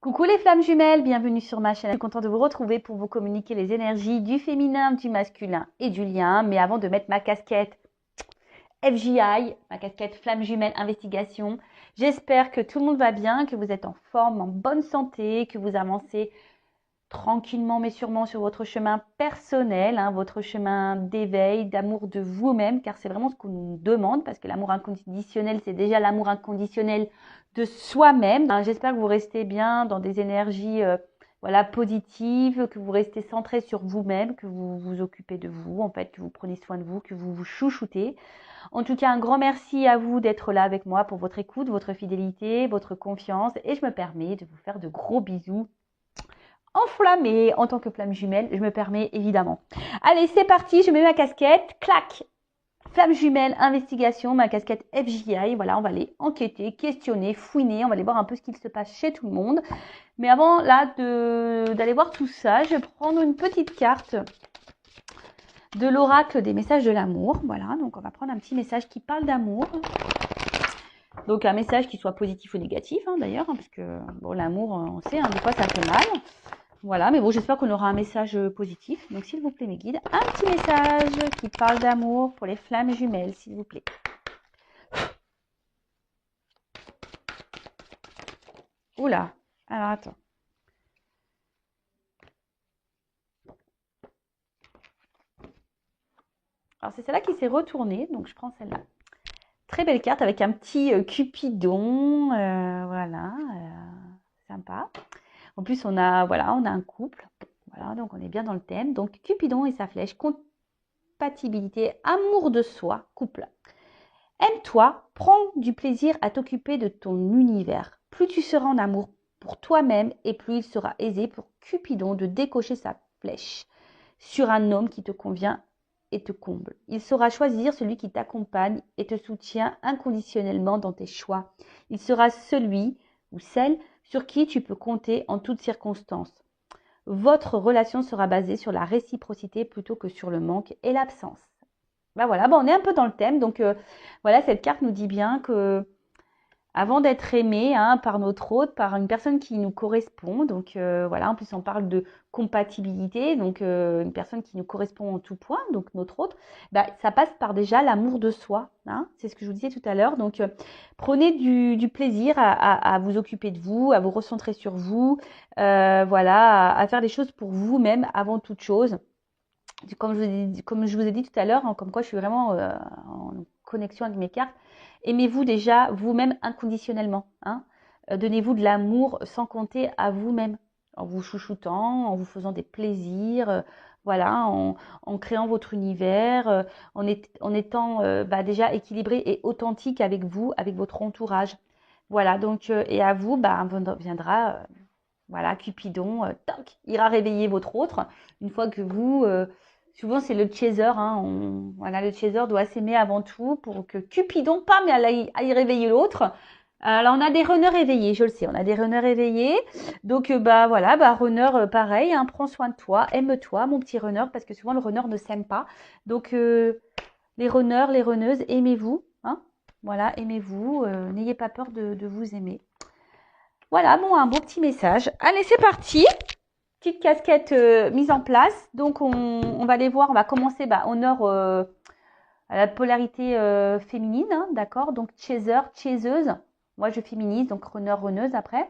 Coucou les flammes jumelles, bienvenue sur ma chaîne. Je suis contente de vous retrouver pour vous communiquer les énergies du féminin, du masculin et du lien. Mais avant de mettre ma casquette FJI, ma casquette flamme jumelle investigation, j'espère que tout le monde va bien, que vous êtes en forme, en bonne santé, que vous avancez tranquillement mais sûrement sur votre chemin personnel, votre chemin d'éveil, d'amour de vous-même, car c'est vraiment ce qu'on nous demande, parce que l'amour inconditionnel, c'est déjà l'amour inconditionnel de soi-même. J'espère que vous restez bien dans des énergies positives, que vous restez centré sur vous-même, que vous vous occupez de vous, en fait, que vous prenez soin de vous, que vous vous chouchoutez. En tout cas, un grand merci à vous d'être là avec moi pour votre écoute, votre fidélité, votre confiance, et je me permets de vous faire de gros bisous enflammée en tant que flamme jumelle, je me permets évidemment. Allez, c'est parti, je mets ma casquette, clac, flamme jumelle, investigation, ma casquette FJI, voilà, on va aller enquêter, questionner, fouiner, on va aller voir un peu ce qu'il se passe chez tout le monde. Mais avant là d'aller voir tout ça, je vais prendre une petite carte de l'oracle des messages de l'amour, voilà, donc on va prendre un petit message qui parle d'amour. Donc un message qui soit positif ou négatif d'ailleurs, parce que bon, l'amour, on sait, des fois ça fait mal. Voilà, mais bon, j'espère qu'on aura un message positif. Donc, s'il vous plaît, mes guides, un petit message qui parle d'amour pour les flammes jumelles, s'il vous plaît. Oula, alors attends. Alors, c'est celle-là qui s'est retournée, donc je prends celle-là. Très belle carte avec un petit Cupidon, voilà, sympa. En plus, on a un couple, voilà, donc on est bien dans le thème. Donc, Cupidon et sa flèche, compatibilité, amour de soi, couple. Aime-toi, prends du plaisir à t'occuper de ton univers. Plus tu seras en amour pour toi-même et plus il sera aisé pour Cupidon de décocher sa flèche sur un homme qui te convient et te comble. Il saura choisir celui qui t'accompagne et te soutient inconditionnellement dans tes choix. Il sera celui ou celle sur qui tu peux compter en toutes circonstances. Votre relation sera basée sur la réciprocité plutôt que sur le manque et l'absence. Ben voilà, on est un peu dans le thème. Donc voilà, cette carte nous dit bien que avant d'être aimé par notre hôte, par une personne qui nous correspond, donc voilà, en plus on parle de compatibilité, donc une personne qui nous correspond en tout point, donc notre hôte, ça passe par déjà l'amour de soi, c'est ce que je vous disais tout à l'heure. Donc prenez du plaisir à vous occuper de vous, à vous recentrer sur vous, voilà, à faire des choses pour vous-même avant toute chose. Comme je vous ai dit tout à l'heure, comme quoi je suis vraiment en connexion avec mes cartes, aimez-vous déjà vous-même inconditionnellement. Donnez-vous de l'amour sans compter à vous-même, en vous chouchoutant, en vous faisant des plaisirs, voilà, en créant votre univers, en étant déjà équilibré et authentique avec vous, avec votre entourage. Voilà, donc, et à vous, viendra, voilà, Cupidon, toc, ira réveiller votre autre, une fois que vous... souvent, c'est le chaser. Voilà, le chaser doit s'aimer avant tout pour que Cupidon, pam, aille réveiller l'autre. Alors, on a des runners éveillés, je le sais, on a des runners éveillés. Donc, runner, pareil, prends soin de toi, aime-toi, mon petit runner, parce que souvent, le runner ne s'aime pas. Donc, les runners, les runneuses, aimez-vous. Voilà, aimez-vous, n'ayez pas peur de vous aimer. Voilà, un beau petit message. Allez, c'est parti. Petite casquette mise en place. Donc, on va aller voir. On va commencer honneur à la polarité féminine. D'accord. Donc, chaser, chaiseuse. Moi, je féminise. Donc, runner, runneuse après.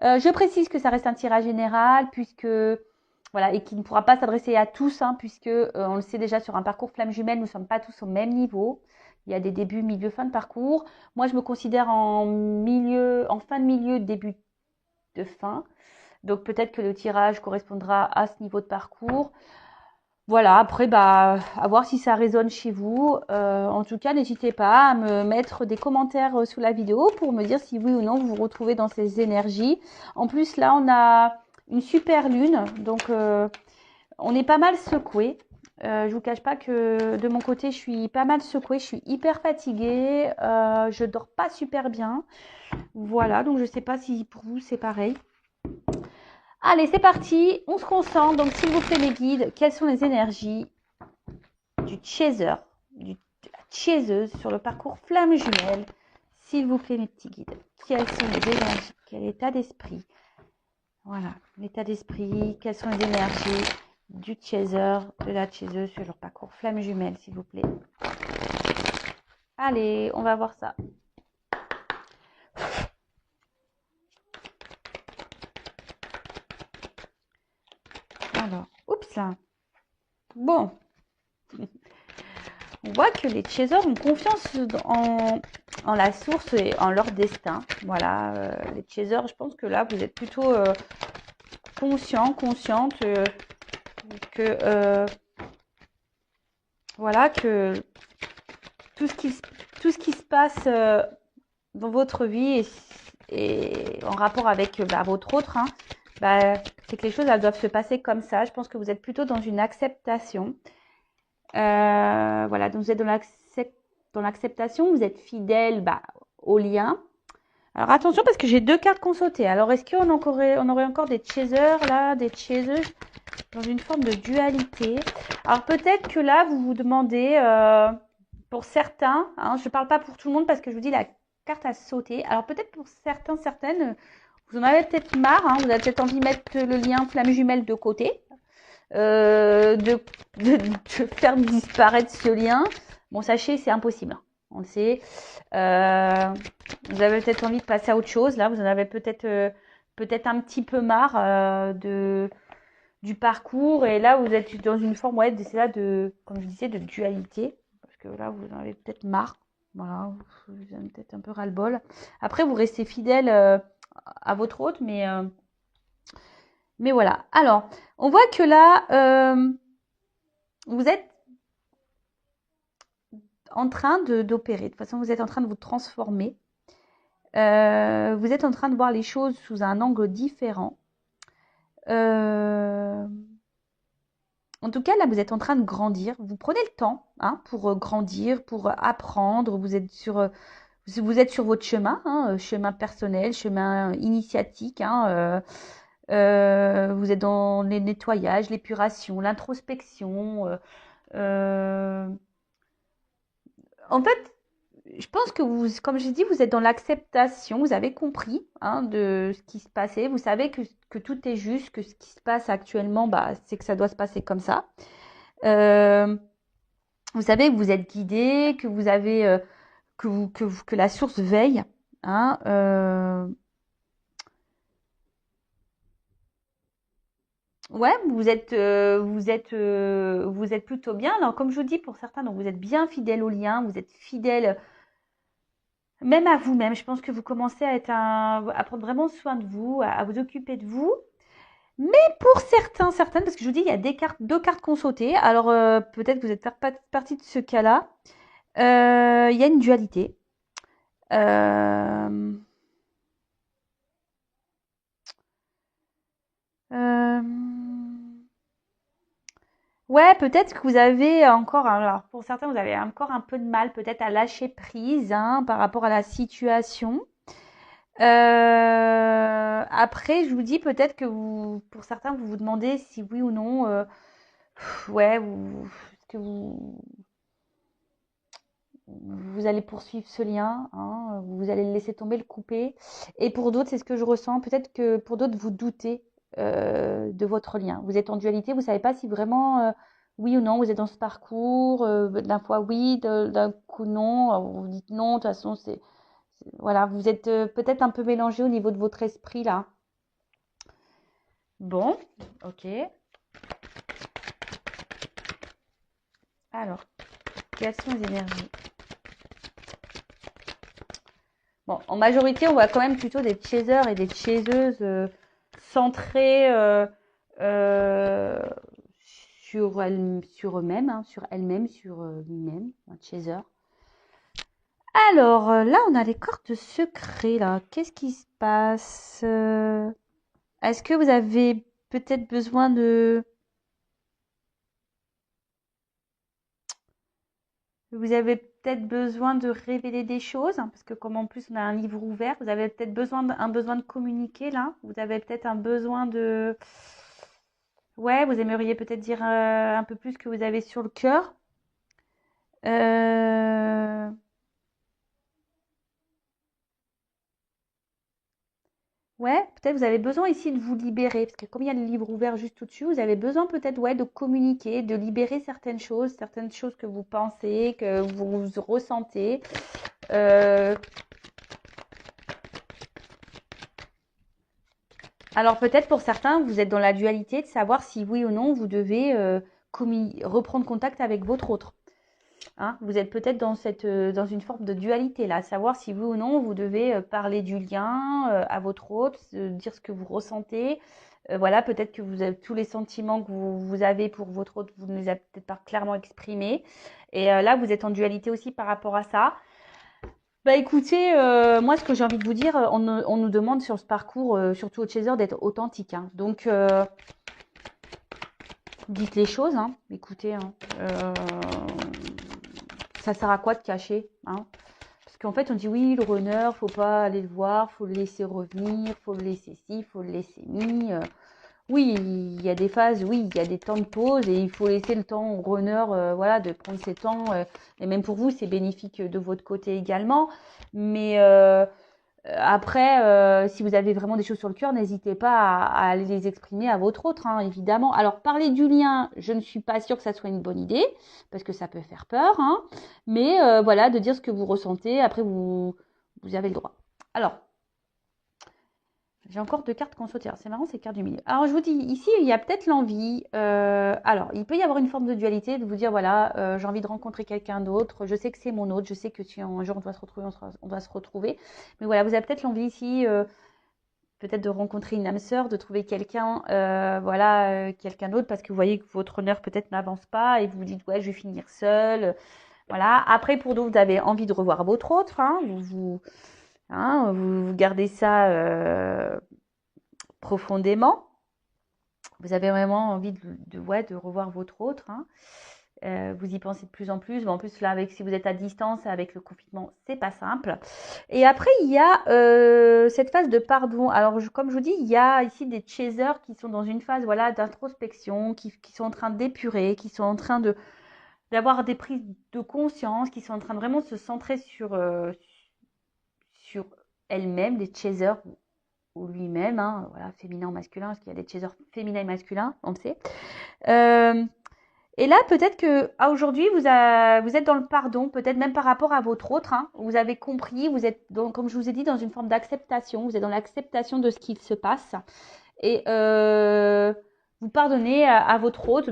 Je précise que ça reste un tirage général puisque... Voilà, et qui ne pourra pas s'adresser à tous, puisque on le sait déjà sur un parcours flamme jumelle, nous ne sommes pas tous au même niveau. Il y a des débuts, milieu, fin de parcours. Moi, je me considère en fin de milieu, début de fin. Donc peut-être que le tirage correspondra à ce niveau de parcours. Voilà, après, à voir si ça résonne chez vous. En tout cas, n'hésitez pas à me mettre des commentaires sous la vidéo pour me dire si oui ou non vous vous retrouvez dans ces énergies. En plus, là, on a une super lune, donc on est pas mal secoué. Je vous cache pas que de mon côté, je suis pas mal secouée, je suis hyper fatiguée, je dors pas super bien. Voilà, donc je sais pas si pour vous c'est pareil. Allez, c'est parti, on se concentre. Donc, s'il vous plaît, mes guides, quelles sont les énergies du chaser, de la chaiseuse sur le parcours flamme jumelle? S'il vous plaît, mes petits guides, quelles sont les énergies? Quel état d'esprit Voilà, l'état d'esprit, quelles sont les énergies du chaser, de la chaseuse sur leur parcours. Flamme jumelle, s'il vous plaît. Allez, on va voir ça. Alors, oups là. Bon. On voit que les chasers ont confiance en la source et en leur destin. Voilà, les chasers, je pense que là, vous êtes plutôt consciente que voilà, que tout ce qui se passe dans votre vie et en rapport avec votre autre, hein, c'est que les choses, elles doivent se passer comme ça. Je pense que vous êtes plutôt dans une acceptation. Voilà, donc vous êtes dans l'acceptation, vous êtes fidèle au lien. Alors attention parce que j'ai 2 cartes qu'on sautait. Alors est-ce qu'on aurait encore des chasers là, des chaseuses dans une forme de dualité? Alors peut-être que là vous vous demandez, pour certains, hein, je ne parle pas pour tout le monde parce que je vous dis la carte a sauté. Alors peut-être pour certaines, vous en avez peut-être marre, hein, vous avez peut-être envie de mettre le lien flamme jumelle de côté. De faire disparaître ce lien. Bon, sachez, c'est impossible. On le sait. Vous avez peut-être envie de passer à autre chose. Là, vous en avez peut-être un petit peu marre du parcours. Et là, vous êtes dans une forme, ouais, c'est là comme je disais, de dualité. Parce que là, vous en avez peut-être marre. Voilà, vous avez peut-être un peu ras-le-bol. Après, vous restez fidèle à votre hôte, mais voilà. Alors, on voit que là, vous êtes en train d'opérer. De toute façon, vous êtes en train de vous transformer. Vous êtes en train de voir les choses sous un angle différent. En tout cas, là, vous êtes en train de grandir. Vous prenez le temps pour grandir, pour apprendre. Vous êtes sur votre chemin, chemin personnel, chemin initiatique. Vous êtes dans les nettoyages, l'épuration, l'introspection. En fait, je pense que vous, comme j'ai dit, vous êtes dans l'acceptation. Vous avez compris de ce qui se passait. Vous savez que tout est juste, que ce qui se passe actuellement, c'est que ça doit se passer comme ça. Vous savez que vous êtes guidé, que vous avez que la source veille. Ouais, vous êtes plutôt bien. Alors, comme je vous dis, pour certains, donc vous êtes bien fidèle au lien, vous êtes fidèle même à vous-même. Je pense que vous commencez à prendre vraiment soin de vous, à vous occuper de vous. Mais pour certaines, parce que je vous dis, il y a 2 cartes qu'on sauté. Alors, peut-être que vous êtes partie de ce cas-là. Il y a une dualité. Euh, euh, ouais, peut-être que vous avez encore, alors pour certains, vous avez encore un peu de mal peut-être à lâcher prise par rapport à la situation. Après, je vous dis peut-être que pour certains, vous vous demandez si oui ou non, ouais, est-ce que vous allez poursuivre ce lien, vous allez le laisser tomber, le couper. Et pour d'autres, c'est ce que je ressens. Peut-être que pour d'autres, vous doutez de votre lien. Vous êtes en dualité, vous ne savez pas si vraiment, oui ou non, vous êtes dans ce parcours. D'un fois oui, d'un coup non. Vous dites non, de toute façon, voilà, vous êtes peut-être un peu mélangé au niveau de votre esprit là. Bon, ok. Alors, quelles sont les énergies? Bon, en majorité, on voit quand même plutôt des chasers et des chaseuses centrés euh, sur eux-mêmes, sur elles-mêmes, sur lui-même, un chaser. Alors, là, on a les cartes secrets, là. Qu'est-ce qui se passe? Est-ce que vous avez peut-être besoin de... Vous avez peut-être besoin de révéler des choses, parce que comme en plus on a un livre ouvert, vous avez peut-être un besoin de communiquer là. Vous avez peut-être un besoin de... Ouais, vous aimeriez peut-être dire un peu plus ce que vous avez sur le cœur. Euh, Ouais, peut-être vous avez besoin ici de vous libérer, parce que comme il y a le livre ouvert juste au-dessus, vous avez besoin peut-être ouais, de communiquer, de libérer certaines choses que vous pensez, que vous ressentez. Euh, alors peut-être pour certains, vous êtes dans la dualité de savoir si oui ou non vous devez reprendre contact avec votre autre. Hein, vous êtes peut-être dans une forme de dualité là, savoir si oui ou non vous devez parler du lien à votre autre, dire ce que vous ressentez. Voilà, peut-être que vous avez tous les sentiments que vous avez pour votre autre, vous ne les avez peut-être pas clairement exprimés. Et là, vous êtes en dualité aussi par rapport à ça. Bah écoutez, moi ce que j'ai envie de vous dire, on nous demande sur ce parcours, surtout au Chaser, d'être authentique. Hein. Donc dites les choses, hein. Écoutez, hein. Ça sert à quoi de cacher, hein? Parce qu'en fait, on dit oui, le runner, faut pas aller le voir, faut le laisser revenir, faut le laisser ci, faut le laisser mi. Oui, il y a des phases, oui, il y a des temps de pause et il faut laisser le temps au runner, voilà, de prendre ses temps. Et même pour vous, c'est bénéfique de votre côté également. Mais après, si vous avez vraiment des choses sur le cœur, n'hésitez pas à aller les exprimer à votre autre, hein, évidemment. Alors, parler du lien, je ne suis pas sûre que ça soit une bonne idée, parce que ça peut faire peur, hein. Mais voilà, de dire ce que vous ressentez, après, vous avez le droit. Alors, j'ai encore deux cartes qu'on saute. C'est marrant, ces cartes du milieu. Alors, je vous dis, ici, il y a peut-être l'envie. Alors, il peut y avoir une forme de dualité, de vous dire, voilà, j'ai envie de rencontrer quelqu'un d'autre. Je sais que c'est mon autre. Je sais que si un jour on doit se retrouver, on doit se retrouver. Mais voilà, vous avez peut-être l'envie ici, peut-être de rencontrer une âme sœur, de trouver quelqu'un, voilà, quelqu'un d'autre, parce que vous voyez que votre honneur peut-être n'avance pas et vous vous dites, ouais, je vais finir seule. Voilà. Après, pour d'autres, vous avez envie de revoir votre autre. Hein, vous gardez ça profondément. Vous avez vraiment envie ouais, de revoir votre autre. Hein. Vous y pensez de plus en plus. Bon, en plus, là, si vous êtes à distance, avec le confinement, c'est pas simple. Et après, il y a cette phase de pardon. Alors, comme je vous dis, il y a ici des chasers qui sont dans une phase voilà, d'introspection, qui sont en train d'épurer, qui sont en train d'avoir des prises de conscience, qui sont en train de vraiment se centrer sur elles-mêmes, les chasers ou lui-même, hein, voilà, féminin ou masculin, parce qu'il y a des chasers féminins et masculins, on le sait. Et là, peut-être que aujourd'hui, vous êtes dans le pardon, peut-être même par rapport à votre autre. Hein, vous avez compris, vous êtes, comme je vous ai dit, dans une forme d'acceptation. Vous êtes dans l'acceptation de ce qu'il se passe. Et vous pardonnez à votre autre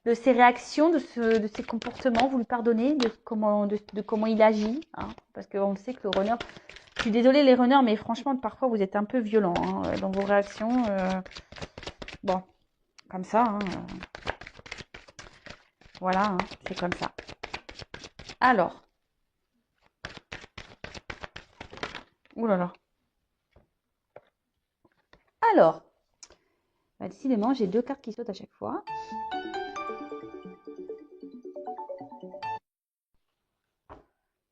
de ses réactions, de ses comportements. Vous lui pardonnez de comment il agit. Hein, parce qu'on sait que le runner... Je suis désolée les runners, mais franchement, parfois, vous êtes un peu violents hein, dans vos réactions. Bon, comme ça. Hein, voilà, hein, c'est comme ça. Alors. Ouh là là. Alors. Bah, décidément, j'ai deux cartes qui sautent à chaque fois.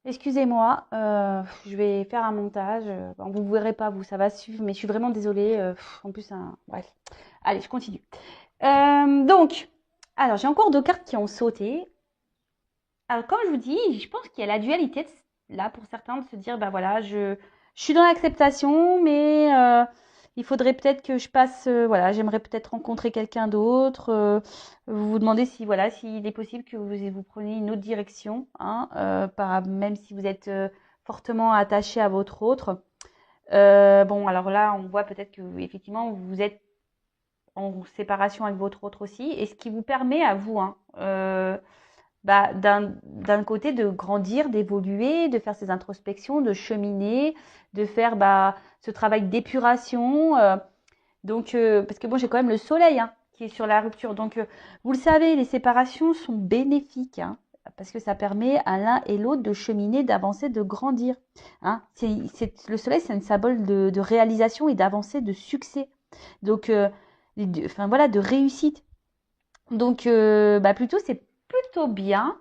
Excusez-moi, je vais faire un montage. Bon, vous ne verrez pas, vous, ça va suivre, mais je suis vraiment désolée. En plus, bref. Allez, je continue. Donc, alors, j'ai encore deux cartes qui ont sauté. Alors, comme je vous dis, je pense qu'il y a la dualité, là, pour certains, de se dire, bah voilà, je suis dans l'acceptation, mais il faudrait peut-être que je passe, voilà, j'aimerais peut-être rencontrer quelqu'un d'autre. Vous vous demandez si, voilà, s'il est possible que vous preniez une autre direction, hein, même si vous êtes fortement attaché à votre autre. Bon, alors là, on voit peut-être que, effectivement, vous êtes en séparation avec votre autre aussi, et ce qui vous permet à vous, hein, d'un côté de grandir, d'évoluer, de faire ces introspections, de cheminer, de faire ce travail d'épuration. Donc, parce que bon, j'ai quand même le soleil hein, qui est sur la rupture. Donc, vous le savez, les séparations sont bénéfiques. Hein, parce que ça permet à l'un et l'autre de cheminer, d'avancer, de grandir. Hein. Le soleil, c'est un symbole de réalisation et d'avancée, de succès. Donc, enfin voilà, de réussite. Donc, plutôt, c'est plutôt bien.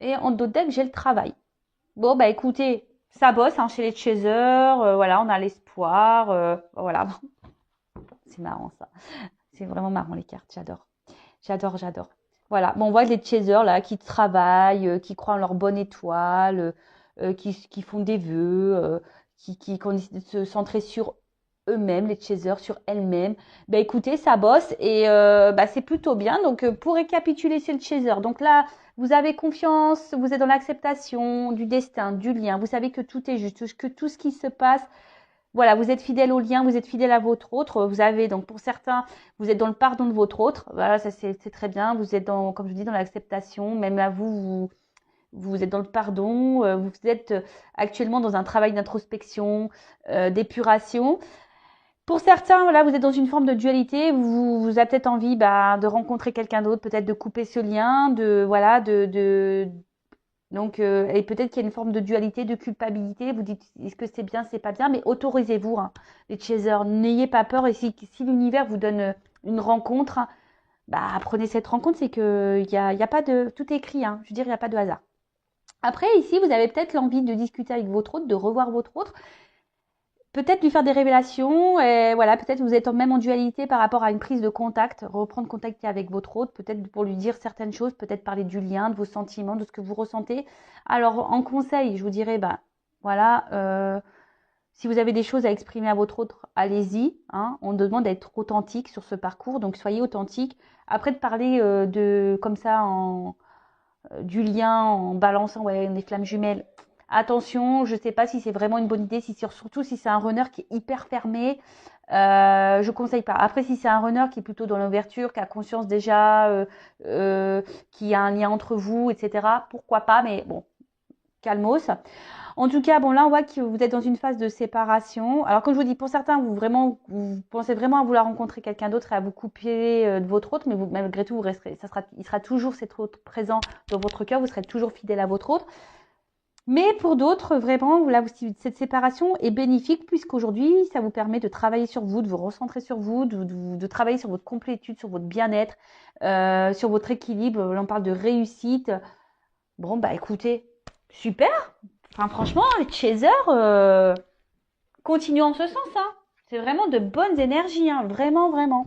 Et en d'autres decks, j'ai le travail. Bon, bah écoutez, ça bosse hein, chez les chasers. Voilà, on a l'espoir. Voilà, c'est marrant ça. C'est vraiment marrant les cartes, j'adore. J'adore, j'adore. Voilà, bon, on voit les chasers là qui travaillent, qui croient en leur bonne étoile. qui font des vœux, qui ont décidé de se centrer sur eux-mêmes, les chasers, sur elles-mêmes. Ben écoutez, ça bosse et c'est plutôt bien. Donc pour récapituler, c'est le chaser. Donc là, vous avez confiance, vous êtes dans l'acceptation du destin, du lien. Vous savez que tout est juste, que tout ce qui se passe, voilà, vous êtes fidèle au lien, vous êtes fidèle à votre autre. Vous avez donc pour certains, vous êtes dans le pardon de votre autre. Voilà, ça c'est très bien. Vous êtes dans, comme je dis, dans l'acceptation. Même là, vous êtes dans le pardon. Vous êtes actuellement dans un travail d'introspection, d'épuration. Pour certains, voilà, vous êtes dans une forme de dualité. Vous avez peut-être envie de rencontrer quelqu'un d'autre, peut-être de couper ce lien, donc, et peut-être qu'il y a une forme de dualité, de culpabilité. Vous dites, est-ce que c'est bien, c'est pas bien, mais autorisez-vous, hein, les chasers. N'ayez pas peur. Et si l'univers vous donne une rencontre, prenez cette rencontre. C'est que y a pas de, tout est écrit, hein. Je veux dire, il n'y a pas de hasard. Après, ici, vous avez peut-être l'envie de discuter avec votre autre, de revoir votre autre. Peut-être lui faire des révélations, et voilà, peut-être vous êtes même en dualité par rapport à une prise de contact, reprendre contact avec votre hôte, peut-être pour lui dire certaines choses, peut-être parler du lien, de vos sentiments, de ce que vous ressentez. Alors, en conseil, je vous dirais, si vous avez des choses à exprimer à votre autre, allez-y, hein. On demande d'être authentique sur ce parcours, donc soyez authentique. Après, de parler comme ça, du lien en balançant des flammes jumelles. Attention, je ne sais pas si c'est vraiment une bonne idée, surtout si c'est un runner qui est hyper fermé. Je ne conseille pas. Après, si c'est un runner qui est plutôt dans l'ouverture, qui a conscience déjà, qui a un lien entre vous, etc., pourquoi pas, mais bon, calmos. En tout cas, bon, là, on voit que vous êtes dans une phase de séparation. Alors, comme je vous dis, pour certains, vous pensez vraiment à vouloir rencontrer quelqu'un d'autre et à vous couper de votre autre, mais malgré tout, vous resterez, il sera toujours cet autre présent dans votre cœur, vous serez toujours fidèle à votre autre. Mais pour d'autres, vraiment, là, cette séparation est bénéfique puisqu'aujourd'hui, ça vous permet de travailler sur vous, de vous recentrer sur vous, de travailler sur votre complétude, sur votre bien-être, sur votre équilibre. Là, on parle de réussite. Bon, écoutez, super. Enfin, franchement, les chasers, continuons en ce sens, hein. C'est vraiment de bonnes énergies, hein. Vraiment, vraiment.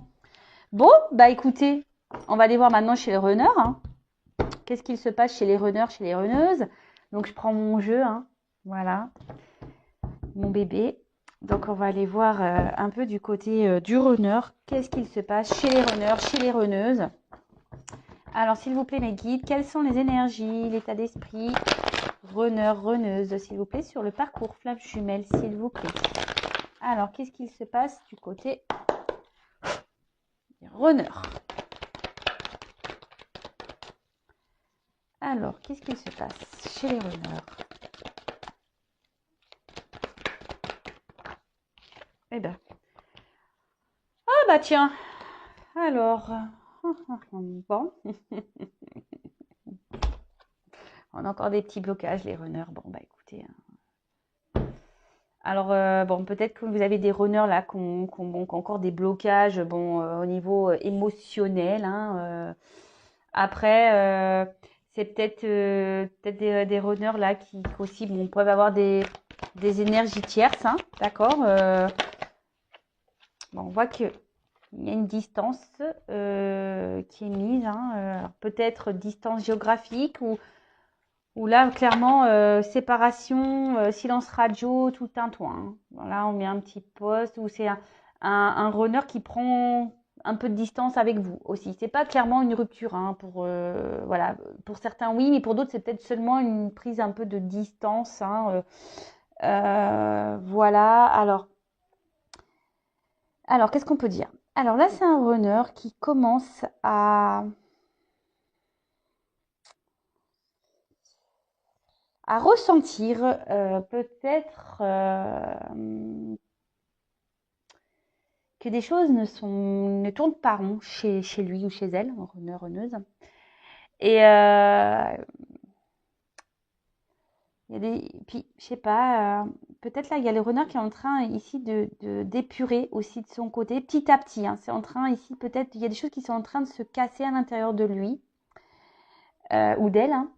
Bon, écoutez, on va aller voir maintenant chez les runners, hein. Qu'est-ce qu'il se passe chez les runners, chez les runneuses? Donc, je prends mon jeu, hein. Voilà, mon bébé. Donc, on va aller voir un peu du côté du runner. Qu'est-ce qu'il se passe chez les runners, chez les runneuses? Alors, s'il vous plaît, mes guides, quelles sont les énergies, l'état d'esprit runner, runneuse, s'il vous plaît, sur le parcours flamme jumelle, s'il vous plaît. Alors, qu'est-ce qu'il se passe du côté des runners? Alors, qu'est-ce qu'il se passe chez les runners? Eh ben. Ah tiens. Alors. Bon. On a encore des petits blocages, les runners. Bon, écoutez. Alors, peut-être que vous avez des runners là qui ont encore des blocages au niveau émotionnel, hein. Après, c'est peut-être des runners là qui aussi peuvent avoir des énergies tierces, hein, d'accord. On voit qu'il y a une distance qui est mise, hein, peut-être distance géographique ou là, clairement, séparation, silence radio, tout un toit, hein. Voilà, on met un petit poste où c'est un runner qui prend un peu de distance avec vous aussi. C'est pas clairement une rupture, hein, voilà. Pour certains, oui, mais pour d'autres, c'est peut-être seulement une prise un peu de distance, hein, voilà. Alors, qu'est-ce qu'on peut dire? Alors là, c'est un runner qui commence à ressentir peut-être que des choses ne tournent pas rond chez lui ou chez elle, runner, runneuse. Et puis, je sais pas, peut-être là, il y a le runner qui est en train ici d'épurer aussi de son côté, petit à petit, hein. C'est en train ici, peut-être, il y a des choses qui sont en train de se casser à l'intérieur de lui ou d'elle, hein.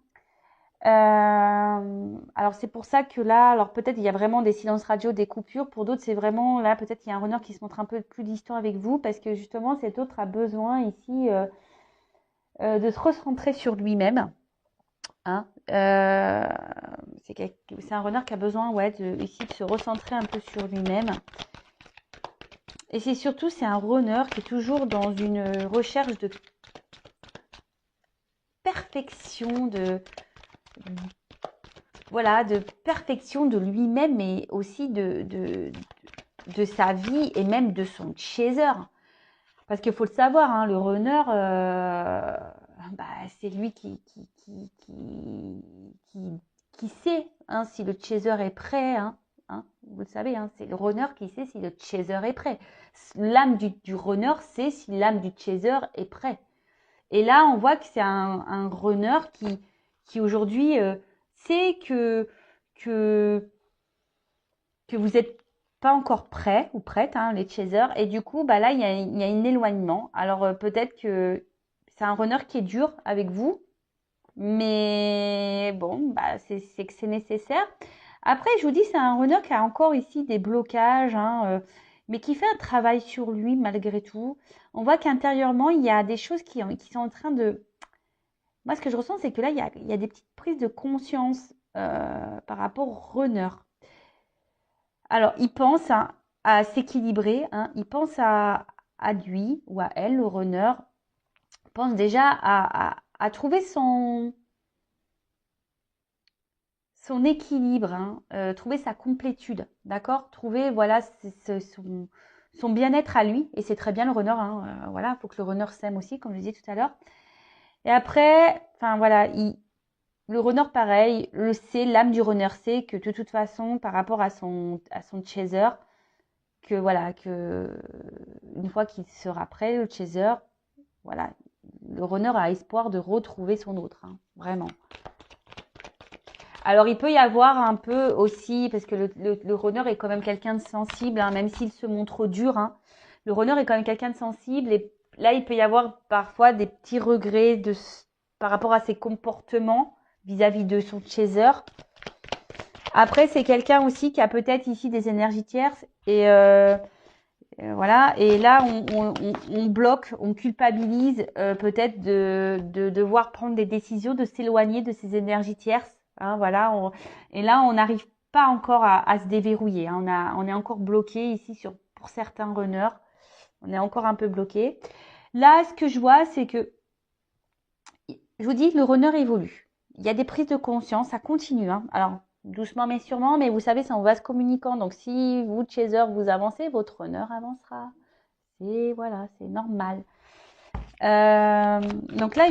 Alors c'est pour ça que là, alors peut-être il y a vraiment des silences radio, des coupures. Pour d'autres, c'est vraiment là, peut-être il y a un runner qui se montre un peu plus distant avec vous parce que justement cet autre a besoin ici de se recentrer sur lui-même, hein, c'est un runner qui a besoin, ouais, ici de se recentrer un peu sur lui-même. Et c'est surtout, c'est un runner qui est toujours dans une recherche de perfection, voilà, de perfection de lui-même, mais aussi de sa vie et même de son chaser. Parce qu'il faut le savoir, hein, le runner, bah, c'est lui qui sait, hein, si le chaser est prêt. Hein, vous le savez, hein, c'est le runner qui sait si le chaser est prêt. L'âme du runner sait si l'âme du chaser est prêt. Et là, on voit que c'est un runner qui aujourd'hui sait que vous n'êtes pas encore prêt ou prête, hein, les chasers. Et du coup, bah là, il y a un éloignement. Alors, peut-être que c'est un runner qui est dur avec vous. Mais bon, bah, c'est que c'est nécessaire. Après, je vous dis, c'est un runner qui a encore ici des blocages, hein, mais qui fait un travail sur lui malgré tout. On voit qu'intérieurement, il y a des choses qui sont en train de... Moi, ce que je ressens, c'est que là, il y a des petites prises de conscience par rapport au runner. Alors, il pense à s'équilibrer, hein, il pense à lui ou à elle, le runner, pense déjà à trouver son équilibre, hein, trouver sa complétude, d'accord? Trouver, voilà, son bien-être à lui, et c'est très bien le runner, hein, voilà, il faut que le runner s'aime aussi, comme je disais tout à l'heure. Et après, enfin voilà, le runner pareil, le sait, l'âme du runner sait que de toute façon, par rapport à son chaser, que voilà, que une fois qu'il sera prêt, le chaser, voilà, le runner a espoir de retrouver son autre, hein, vraiment. Alors, il peut y avoir un peu aussi, parce que le runner est quand même quelqu'un de sensible, hein, même s'il se montre dur, hein, le runner est quand même quelqu'un de sensible, et là, il peut y avoir parfois des petits regrets par rapport à ses comportements vis-à-vis de son chaser. Après, c'est quelqu'un aussi qui a peut-être ici des énergies tierces, et voilà, et là on bloque, on culpabilise peut-être de devoir prendre des décisions, de s'éloigner de ces énergies tierces. Hein, voilà, et là on n'arrive pas encore à se déverrouiller. Hein, on est encore bloqué ici pour certains runners. On est encore un peu bloqué. Là, ce que je vois, c'est que je vous dis, le runner évolue. Il y a des prises de conscience, ça continue. Hein. Alors, doucement mais sûrement, mais vous savez, c'est en vase communicant. Donc, si vous, chaser, vous avancez, votre runner avancera. Et voilà, c'est normal. Donc là,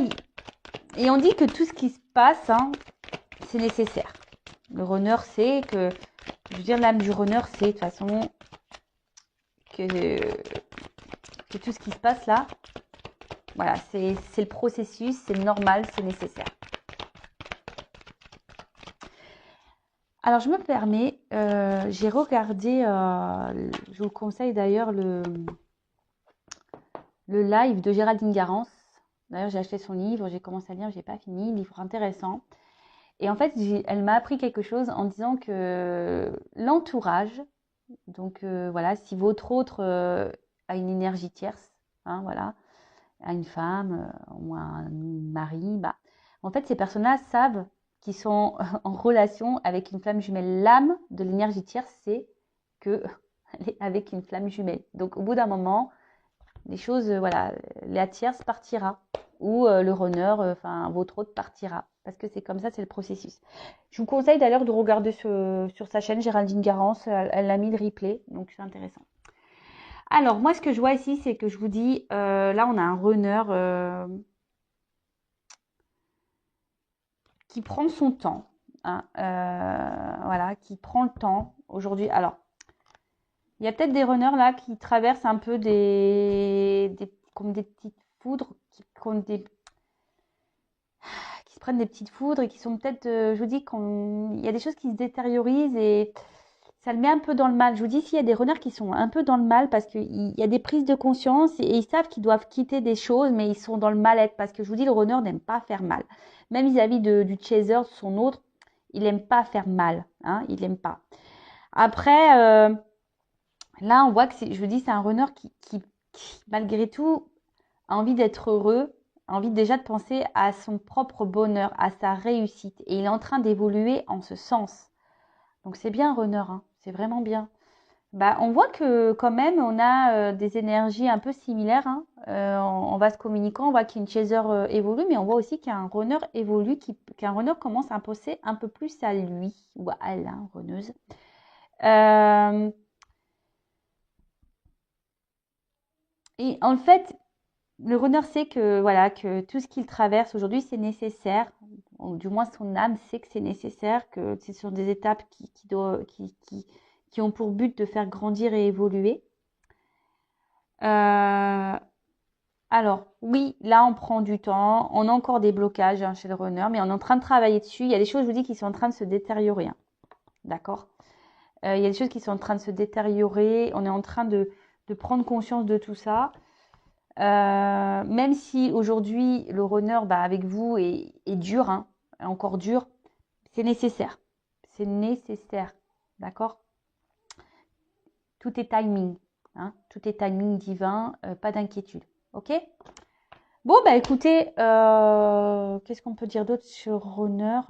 et on dit que tout ce qui se passe, hein, c'est nécessaire. Le runner sait que, je veux dire, l'âme du runner sait de toute façon que tout ce qui se passe là, voilà, c'est le processus, c'est normal, c'est nécessaire. Alors, je me permets, j'ai regardé, je vous conseille d'ailleurs le live de Géraldine Garance. D'ailleurs, j'ai acheté son livre, j'ai commencé à lire, j'ai pas fini, livre intéressant. Et en fait, elle m'a appris quelque chose en disant que l'entourage, donc voilà, si votre autre a une énergie tierce, hein, voilà, a une femme ou un mari, bah, en fait, ces personnes-là savent qu'ils sont en relation avec une flamme jumelle. L'âme de l'énergie tierce, c'est qu'elle est avec une flamme jumelle. Donc, au bout d'un moment, les choses, voilà, la tierce partira ou le runner, enfin votre autre partira. Parce que c'est comme ça, c'est le processus. Je vous conseille d'ailleurs de regarder sur sa chaîne Géraldine Garance, elle a mis le replay, donc c'est intéressant. Alors moi ce que je vois ici, c'est que je vous dis, là on a un runner qui prend son temps, hein, voilà, qui prend le temps aujourd'hui. Alors il y a peut-être des runners là qui traversent un peu comme des petites foudres, qui se prennent des petites foudres et qui sont peut-être, je vous dis, il y a des choses qui se détériorisent et ça le met un peu dans le mal. Je vous dis, s'il y a des runners qui sont un peu dans le mal parce qu'il y a des prises de conscience et ils savent qu'ils doivent quitter des choses, mais ils sont dans le mal-être parce que je vous dis, le runner n'aime pas faire mal. Même vis-à-vis du chaser, son autre, il n'aime pas faire mal. Hein, il n'aime pas. Après, là, on voit que je vous dis, c'est un runner qui, malgré tout, a envie d'être heureux, a envie déjà de penser à son propre bonheur, à sa réussite. Et il est en train d'évoluer en ce sens. Donc c'est bien, runner, hein, c'est vraiment bien. Bah, on voit que quand même, on a des énergies un peu similaires, hein. En vase communicant, on voit qu'une chaser évolue, mais on voit aussi qu'un runner évolue, qu'un runner commence à penser un peu plus à lui ou à elle, hein, runneuse. Et en fait, le runner sait que voilà que tout ce qu'il traverse aujourd'hui, c'est nécessaire. Ou du moins, son âme sait que c'est nécessaire, que ce sont des étapes qui ont pour but de faire grandir et évoluer. Alors, oui, là, on prend du temps. On a encore des blocages, hein, chez le runner, mais on est en train de travailler dessus. Il y a des choses, je vous dis, qui sont en train de se détériorer, hein. D'accord? Il y a des choses qui sont en train de se détériorer. On est en train de prendre conscience de tout ça. Même si aujourd'hui, le runner, bah, avec vous, est dur, hein, encore dur, c'est nécessaire. C'est nécessaire. D'accord? Tout est timing, hein, tout est timing divin, pas d'inquiétude. Ok? Bon, bah écoutez, qu'est-ce qu'on peut dire d'autre sur Runner?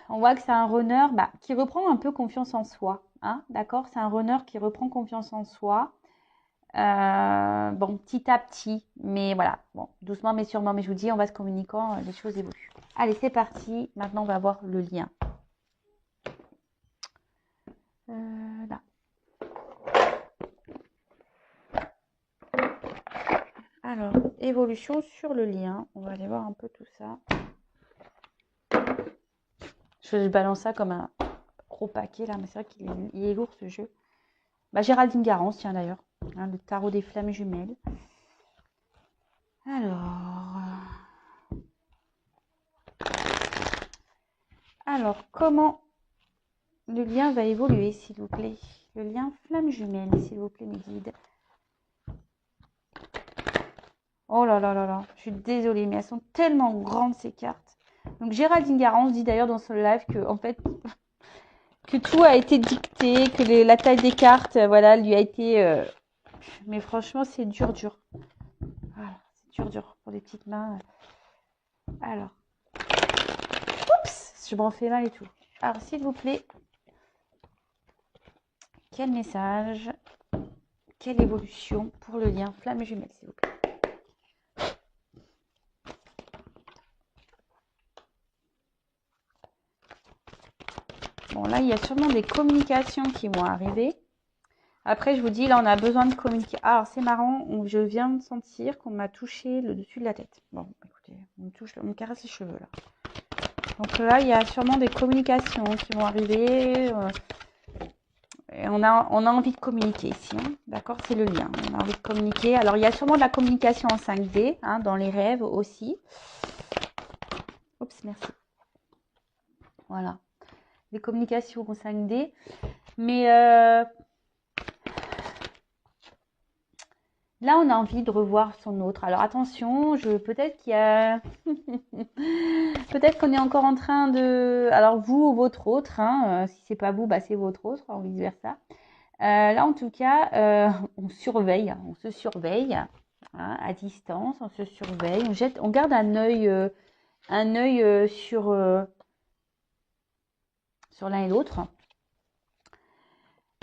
On voit que c'est un runner bah, qui reprend un peu confiance en soi, hein, d'accord? C'est un runner qui reprend confiance en soi. Bon, petit à petit, mais voilà, bon, doucement mais sûrement. Mais je vous dis, en vase communicant, les choses évoluent. Allez, c'est parti. Maintenant, on va voir le lien. Là. Alors, évolution sur le lien. On va aller voir un peu tout ça. Je balance ça comme un gros paquet là, mais c'est vrai qu'il est lourd ce jeu. Bah, Géraldine Garance, tiens d'ailleurs, hein, le tarot des flammes jumelles. Alors, comment le lien va évoluer, s'il vous plaît? Le lien flamme jumelle, s'il vous plaît, mes guides. Oh là là là là, je suis désolée, mais elles sont tellement grandes ces cartes. Donc Géraldine Garance dit d'ailleurs dans son live que en fait que tout a été dicté, que la taille des cartes, voilà, lui a été. Mais franchement, c'est dur, dur. Voilà, c'est dur, dur pour les petites mains. Alors, oups, je m'en fais mal et tout. Alors, s'il vous plaît, quel message, quelle évolution pour le lien flamme jumelle, s'il vous plaît? Bon, là, il y a sûrement des communications qui vont arriver. Après, je vous dis, là, on a besoin de communiquer. Alors, c'est marrant, je viens de sentir qu'on m'a touché le dessus de la tête. Bon, écoutez, on me caresse les cheveux, là. Donc là, il y a sûrement des communications qui vont arriver. Et on a envie de communiquer ici, hein. D'accord? C'est le lien. On a envie de communiquer. Alors, il y a sûrement de la communication en 5D, hein, dans les rêves aussi. Oups, merci. Voilà. Des communications en 5D. Mais là, on a envie de revoir son autre. Alors, attention, peut-être qu'il y a... peut-être qu'on est encore en train de... Alors, vous ou votre autre, hein, si c'est pas vous, bah, c'est votre autre, ou vice-versa. Là, en tout cas, on surveille, on se surveille, hein, à distance, on se surveille, on garde un œil sur l'un et l'autre.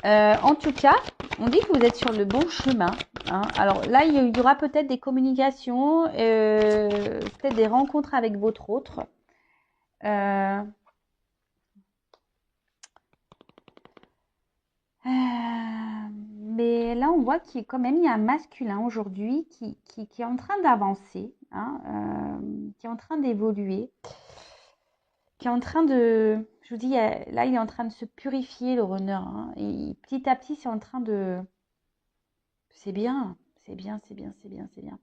En tout cas, on dit que vous êtes sur le bon chemin, hein. Alors là, il y aura peut-être des communications, peut-être des rencontres avec votre autre. Mais là, on voit qu'il quand même il y a un masculin aujourd'hui qui est en train d'avancer, hein, qui est en train d'évoluer, qui est en train de... Je vous dis, là, il est en train de se purifier, le runner, hein, et petit à petit, c'est en train de... C'est bien, c'est bien, c'est bien, c'est bien, c'est bien.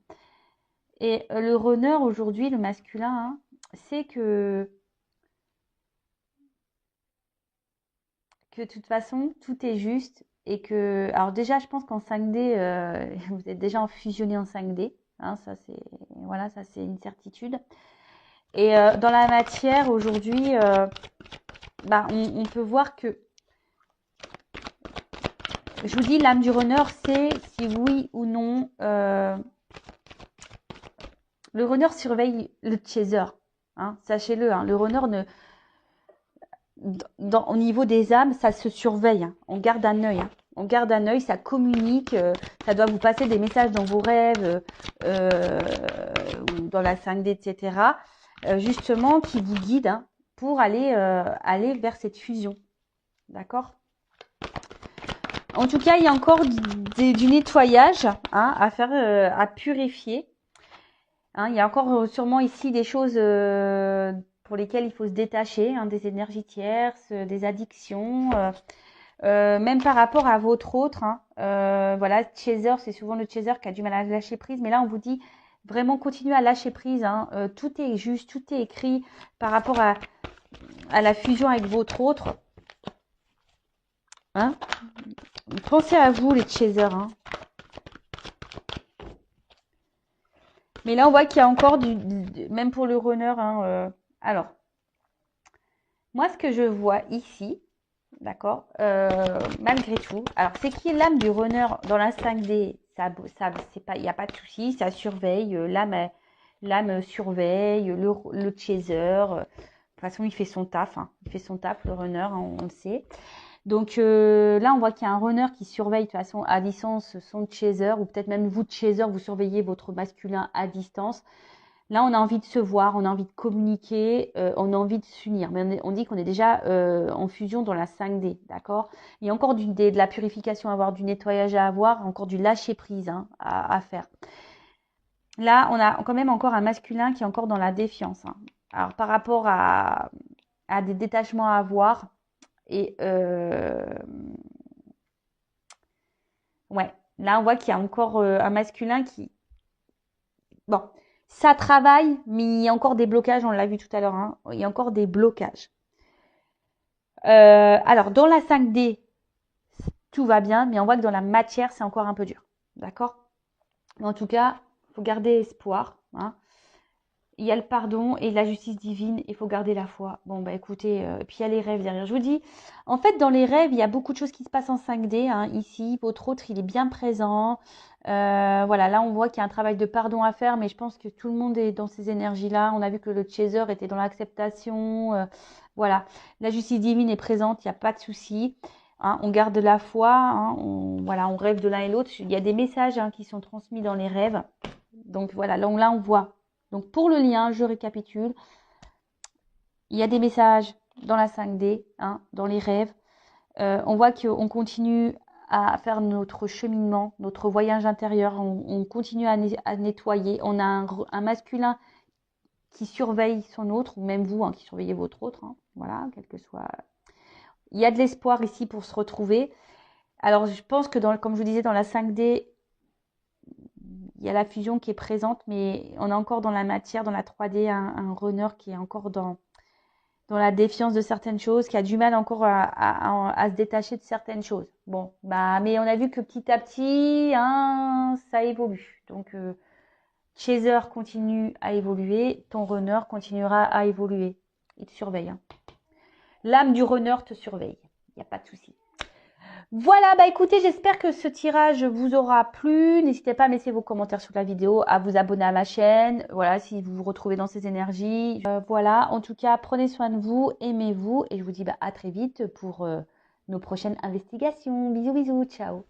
Et le runner aujourd'hui, le masculin, hein, c'est que de toute façon, tout est juste et que... Alors déjà, je pense qu'en 5D, vous êtes déjà fusionné en 5D. Hein, ça, c'est voilà, ça c'est une certitude. Et dans la matière, aujourd'hui, bah, on peut voir que, je vous dis, l'âme du runner, c'est si oui ou non, le runner surveille le chaser. Hein, sachez-le, hein, le runner ne, au niveau des âmes, ça se surveille. Hein. On garde un œil. Hein. On garde un œil, ça communique. Ça doit vous passer des messages dans vos rêves, ou dans la 5D, etc. Justement, qui vous guident hein, pour aller vers cette fusion. D'accord? En tout cas, il y a encore du nettoyage hein, à faire, à purifier. Hein, il y a encore sûrement ici des choses pour lesquelles il faut se détacher, hein, des énergies tierces, des addictions, même par rapport à votre autre. Hein, voilà, chaser, c'est souvent le chaser qui a du mal à lâcher prise, mais là on vous dit vraiment continuez à lâcher prise. Hein, tout est juste, tout est écrit par rapport à la fusion avec votre autre. Hein. Pensez à vous les chasers. Hein. Mais là on voit qu'il y a encore même pour le runner. Hein, alors, moi ce que je vois ici, d'accord, malgré tout, alors c'est qui est l'âme du runner dans la 5D, ça c'est pas, il n'y a pas de souci, ça surveille, l'âme surveille, le chaser, de toute façon il fait son taf, hein, il fait son taf le runner, hein, on le sait. Donc là on voit qu'il y a un runner qui surveille de toute façon à distance son chaser, ou peut-être même vous chaser, vous surveillez votre masculin à distance. Là, on a envie de se voir, on a envie de communiquer, on a envie de s'unir. Mais on dit qu'on est déjà en fusion dans la 5D, d'accord? Il y a encore de la purification à avoir, du nettoyage à avoir, encore du lâcher prise hein, à faire. Là, on a quand même encore un masculin qui est encore dans la défiance. Hein. Alors, par rapport à des détachements à avoir, et ouais, là, on voit qu'il y a encore un masculin qui... Bon, ça travaille, mais il y a encore des blocages, on l'a vu tout à l'heure, hein, il y a encore des blocages. Alors, dans la 5D, tout va bien, mais on voit que dans la matière, c'est encore un peu dur. D'accord? Mais en tout cas, il faut garder espoir. Hein. Il y a le pardon et la justice divine, il faut garder la foi. Bon, bah écoutez, puis il y a les rêves derrière. Je vous dis, en fait, dans les rêves, il y a beaucoup de choses qui se passent en 5D. Hein. Ici, votre autre, il est bien présent. Voilà, là, on voit qu'il y a un travail de pardon à faire, mais je pense que tout le monde est dans ces énergies-là. On a vu que le chaser était dans l'acceptation. Voilà, la justice divine est présente, il n'y a pas de souci. Hein, on garde la foi, hein, voilà, on rêve de l'un et l'autre. Il y a des messages hein, qui sont transmis dans les rêves. Donc voilà, là on voit. Donc pour le lien, je récapitule. Il y a des messages dans la 5D, hein, dans les rêves. On voit qu'on continue à faire notre cheminement, notre voyage intérieur. On continue à nettoyer. On a un masculin qui surveille son autre, ou même vous hein, qui surveillez votre autre. Hein, voilà, quel que soit. Il y a de l'espoir ici pour se retrouver. Alors je pense que comme je vous disais, dans la 5D, il y a la fusion qui est présente, mais on est encore dans la matière, dans la 3D, un runner qui est encore dans la défiance de certaines choses, qui a du mal encore à se détacher de certaines choses. Bon, bah, mais on a vu que petit à petit, hein, ça évolue. Donc, chaser continue à évoluer, ton runner continuera à évoluer. Il te surveille. Hein. L'âme du runner te surveille. Il n'y a pas de souci. Voilà, bah écoutez, j'espère que ce tirage vous aura plu. N'hésitez pas à laisser vos commentaires sous la vidéo, à vous abonner à ma chaîne. Voilà, si vous vous retrouvez dans ces énergies. Voilà, en tout cas, prenez soin de vous, aimez-vous. Et je vous dis bah, à très vite pour nos prochaines investigations. Bisous, bisous, ciao.